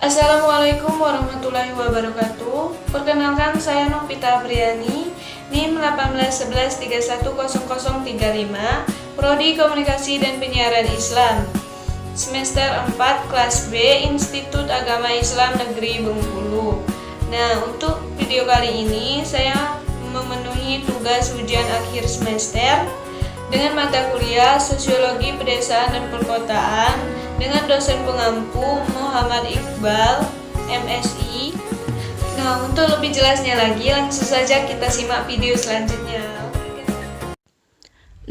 Assalamualaikum warahmatullahi wabarakatuh. Perkenalkan, saya Novita Apriani, NIM 1811310035, Prodi Komunikasi dan Penyiaran Islam, semester 4 kelas B, Institut Agama Islam Negeri Bengkulu. Nah, untuk video kali ini saya memenuhi tugas ujian akhir semester dengan mata kuliah Sosiologi Pedesaan dan Perkotaan dengan dosen pengampu Muhammad Iqbal, MSI. Nah, untuk lebih jelasnya lagi, langsung saja kita simak video selanjutnya.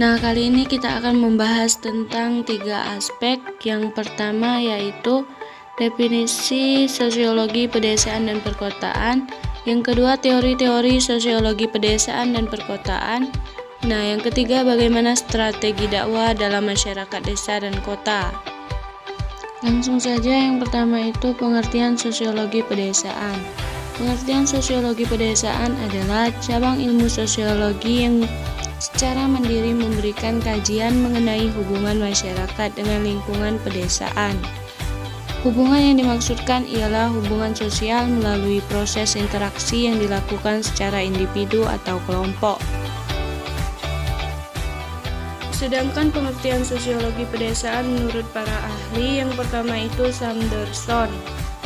Nah, kali ini kita akan membahas tentang 3 aspek. Yang pertama yaitu definisi sosiologi pedesaan dan perkotaan. Yang kedua, teori-teori sosiologi pedesaan dan perkotaan. Nah, yang ketiga, bagaimana strategi dakwah dalam masyarakat desa dan kota. Langsung saja, yang pertama itu pengertian sosiologi pedesaan. Pengertian sosiologi pedesaan adalah cabang ilmu sosiologi yang secara mandiri memberikan kajian mengenai hubungan masyarakat dengan lingkungan pedesaan. Hubungan yang dimaksudkan ialah hubungan sosial melalui proses interaksi yang dilakukan secara individu atau kelompok. Sedangkan pengertian sosiologi pedesaan menurut para ahli, yang pertama itu Sanderson.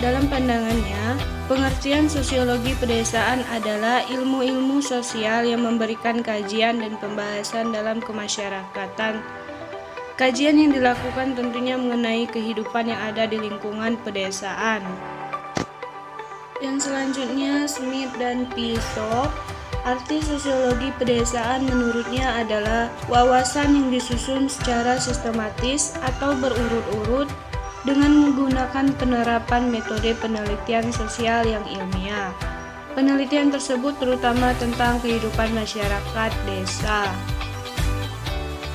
Dalam pandangannya, pengertian sosiologi pedesaan adalah ilmu-ilmu sosial yang memberikan kajian dan pembahasan dalam kemasyarakatan. Kajian yang dilakukan tentunya mengenai kehidupan yang ada di lingkungan pedesaan. Yang selanjutnya, Smith dan Pisok. Arti sosiologi pedesaan menurutnya adalah wawasan yang disusun secara sistematis atau berurut-urut dengan menggunakan penerapan metode penelitian sosial yang ilmiah. Penelitian tersebut terutama tentang kehidupan masyarakat desa.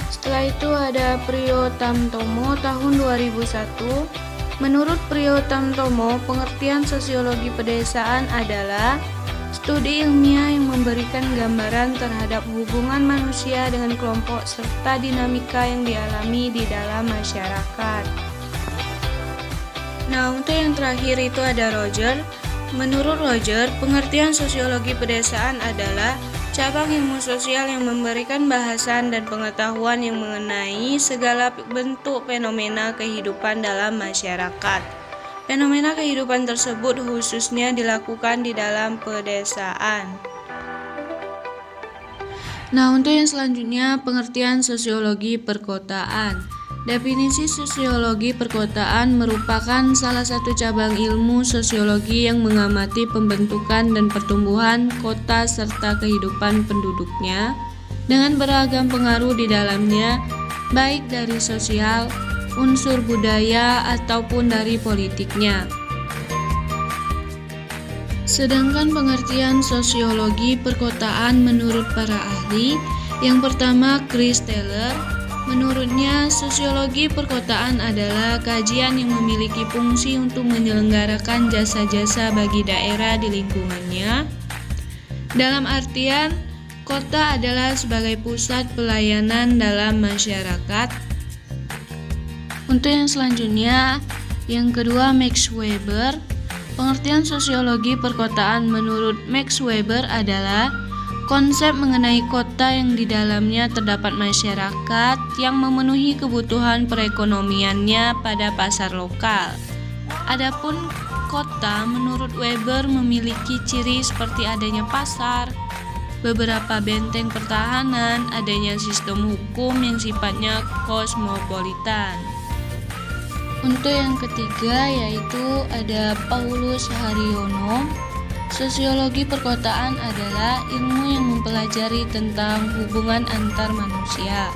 Setelah itu ada Priyotamtomo tahun 2001. Menurut Priyotamtomo, pengertian sosiologi pedesaan adalah studi ilmiah yang memberikan gambaran terhadap hubungan manusia dengan kelompok serta dinamika yang dialami di dalam masyarakat. Nah, untuk yang terakhir itu ada Roger. Menurut Roger, pengertian sosiologi pedesaan adalah cabang ilmu sosial yang memberikan bahasan dan pengetahuan yang mengenai segala bentuk fenomena kehidupan dalam masyarakat. Fenomena kehidupan tersebut khususnya dilakukan di dalam pedesaan. Nah, untuk yang selanjutnya, pengertian sosiologi perkotaan. Definisi sosiologi perkotaan merupakan salah satu cabang ilmu sosiologi yang mengamati pembentukan dan pertumbuhan kota serta kehidupan penduduknya dengan beragam pengaruh di dalamnya, baik dari sosial, unsur budaya, ataupun dari politiknya. Sedangkan pengertian sosiologi perkotaan menurut para ahli, yang pertama Chris Taylor. Menurutnya, sosiologi perkotaan adalah kajian yang memiliki fungsi untuk menyelenggarakan jasa-jasa bagi daerah di lingkungannya. Dalam artian, kota adalah sebagai pusat pelayanan dalam masyarakat. Untuk yang selanjutnya, yang kedua Max Weber. Pengertian sosiologi perkotaan menurut Max Weber adalah konsep mengenai kota yang di dalamnya terdapat masyarakat yang memenuhi kebutuhan perekonomiannya pada pasar lokal. Adapun kota menurut Weber memiliki ciri seperti adanya pasar, beberapa benteng pertahanan, adanya sistem hukum yang sifatnya kosmopolitan. Untuk yang ketiga yaitu ada Paulus Haryono. Sosiologi perkotaan adalah ilmu yang mempelajari tentang hubungan antar manusia,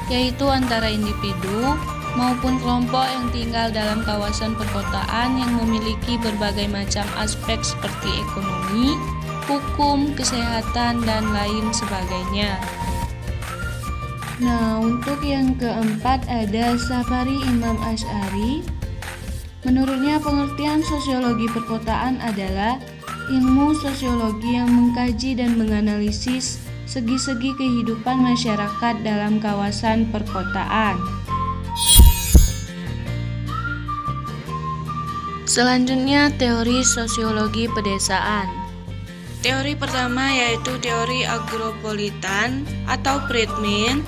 yaitu antara individu maupun kelompok yang tinggal dalam kawasan perkotaan yang memiliki berbagai macam aspek seperti ekonomi, hukum, kesehatan, dan lain sebagainya. Nah, untuk yang keempat ada Safari Imam Asy'ari. Menurutnya, pengertian sosiologi perkotaan adalah ilmu sosiologi yang mengkaji dan menganalisis segi-segi kehidupan masyarakat dalam kawasan perkotaan. Selanjutnya, teori sosiologi pedesaan. Teori pertama yaitu teori agropolitan atau Friedman.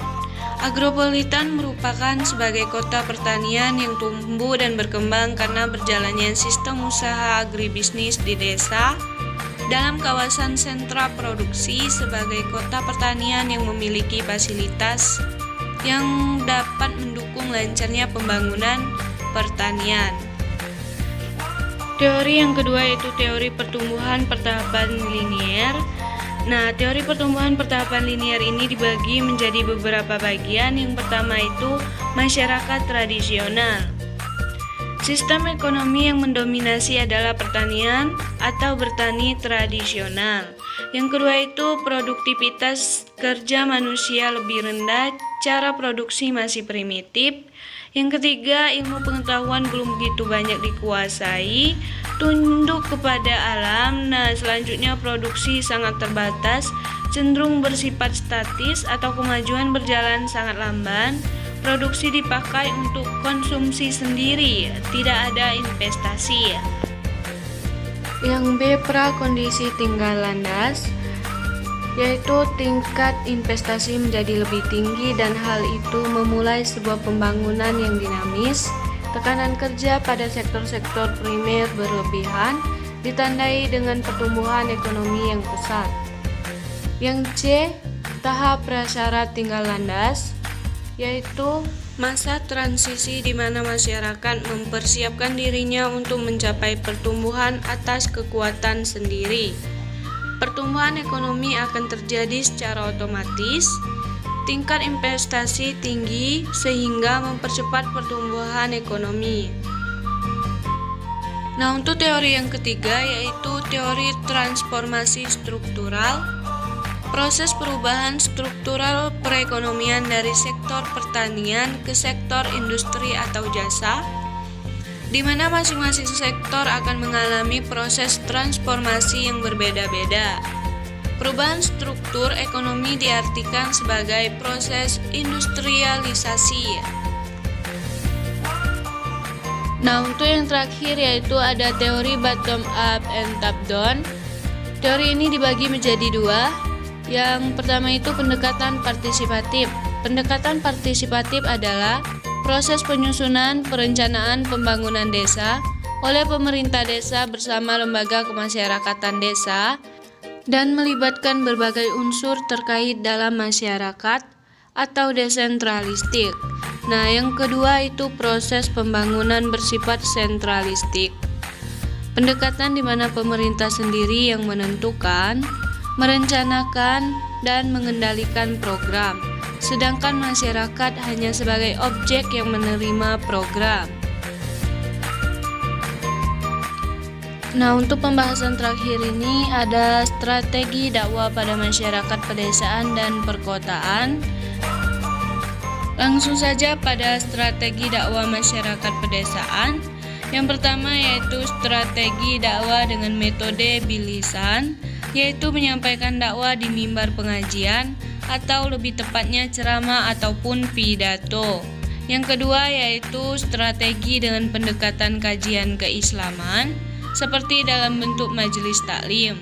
Agropolitan merupakan sebagai kota pertanian yang tumbuh dan berkembang karena berjalannya sistem usaha agribisnis di desa dalam kawasan sentra produksi sebagai kota pertanian yang memiliki fasilitas yang dapat mendukung lancarnya pembangunan pertanian. Teori yang kedua yaitu teori pertumbuhan pertahapan linier. Nah, teori pertumbuhan pertahapan linier ini dibagi menjadi beberapa bagian. Yang pertama itu masyarakat tradisional. Sistem ekonomi yang mendominasi adalah pertanian atau bertani tradisional. Yang kedua itu produktivitas kerja manusia lebih rendah, cara produksi masih primitif. Yang ketiga, ilmu pengetahuan belum begitu banyak dikuasai, tunduk kepada alam. Nah, selanjutnya produksi sangat terbatas, cenderung bersifat statis atau kemajuan berjalan sangat lamban. Produksi dipakai untuk konsumsi sendiri, tidak ada investasi. Yang B, prakondisi tinggal landas, yaitu tingkat investasi menjadi lebih tinggi dan hal itu memulai sebuah pembangunan yang dinamis. Tekanan kerja pada sektor-sektor primer berlebihan ditandai dengan pertumbuhan ekonomi yang pesat. Yang C, tahap prasyarat tinggal landas, yaitu masa transisi di mana masyarakat mempersiapkan dirinya untuk mencapai pertumbuhan atas kekuatan sendiri. Pertumbuhan ekonomi akan terjadi secara otomatis, tingkat investasi tinggi sehingga mempercepat pertumbuhan ekonomi. Nah, untuk teori yang ketiga yaitu teori transformasi struktural, proses perubahan struktural perekonomian dari sektor pertanian ke sektor industri atau jasa, di mana masing-masing sektor akan mengalami proses transformasi yang berbeda-beda. Perubahan struktur ekonomi diartikan sebagai proses industrialisasi. Nah, untuk yang terakhir yaitu ada teori bottom up and top down. Teori ini dibagi menjadi dua. Yang pertama itu pendekatan partisipatif. Pendekatan partisipatif adalah proses penyusunan perencanaan pembangunan desa oleh pemerintah desa bersama lembaga kemasyarakatan desa dan melibatkan berbagai unsur terkait dalam masyarakat atau desentralistik. Nah, yang kedua itu proses pembangunan bersifat sentralistik. Pendekatan di mana pemerintah sendiri yang menentukan, merencanakan, dan mengendalikan program, sedangkan masyarakat hanya sebagai objek yang menerima program. Nah, untuk pembahasan terakhir ini ada strategi dakwah pada masyarakat pedesaan dan perkotaan. Langsung saja pada strategi dakwah masyarakat pedesaan. Yang pertama yaitu strategi dakwah dengan metode bilisan, yaitu menyampaikan dakwah di mimbar pengajian atau lebih tepatnya ceramah ataupun pidato. Yang kedua yaitu strategi dengan pendekatan kajian keislaman seperti dalam bentuk majelis taklim.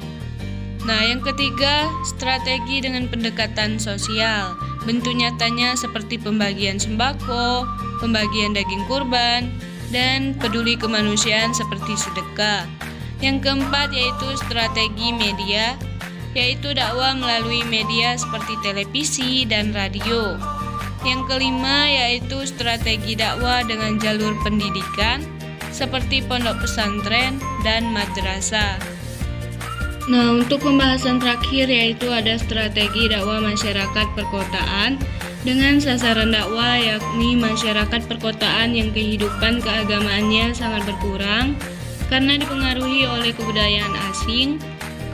Nah, yang ketiga strategi dengan pendekatan sosial. Bentuk nyatanya seperti pembagian sembako, pembagian daging kurban, dan peduli kemanusiaan seperti sedekah. Yang keempat yaitu strategi media, yaitu dakwah melalui media seperti televisi dan radio. Yang kelima yaitu strategi dakwah dengan jalur pendidikan seperti pondok pesantren dan madrasah. Nah, untuk pembahasan terakhir yaitu ada strategi dakwah masyarakat perkotaan dengan sasaran dakwah yakni masyarakat perkotaan yang kehidupan keagamaannya sangat berkurang karena dipengaruhi oleh kebudayaan asing,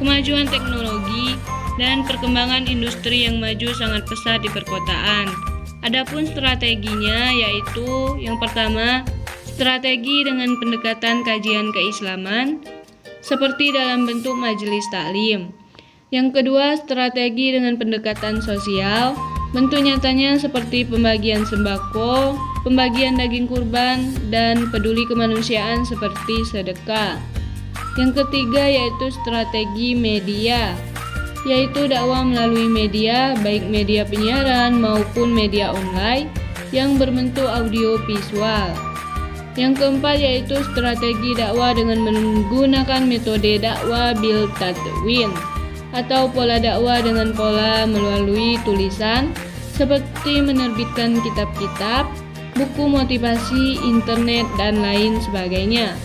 kemajuan teknologi, dan perkembangan industri yang maju sangat pesat di perkotaan. Adapun strateginya yaitu yang pertama, strategi dengan pendekatan kajian keislaman seperti dalam bentuk majelis taklim. Yang kedua, strategi dengan pendekatan sosial, bentuk nyatanya seperti pembagian sembako, pembagian daging kurban, dan peduli kemanusiaan seperti sedekah. Yang ketiga yaitu strategi media, yaitu dakwah melalui media, baik media penyiaran maupun media online yang berbentuk audio visual. Yang keempat yaitu strategi dakwah dengan menggunakan metode dakwah bil tadwin atau pola dakwah dengan pola melalui tulisan seperti menerbitkan kitab-kitab, buku motivasi, internet, dan lain sebagainya.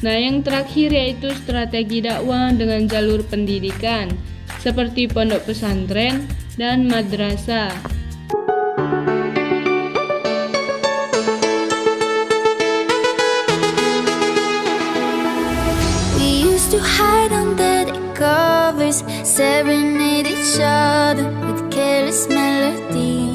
Nah, yang terakhir yaitu strategi dakwah dengan jalur pendidikan seperti pondok pesantren dan madrasah. We used to hide under the covers, serenade each other with careless melody.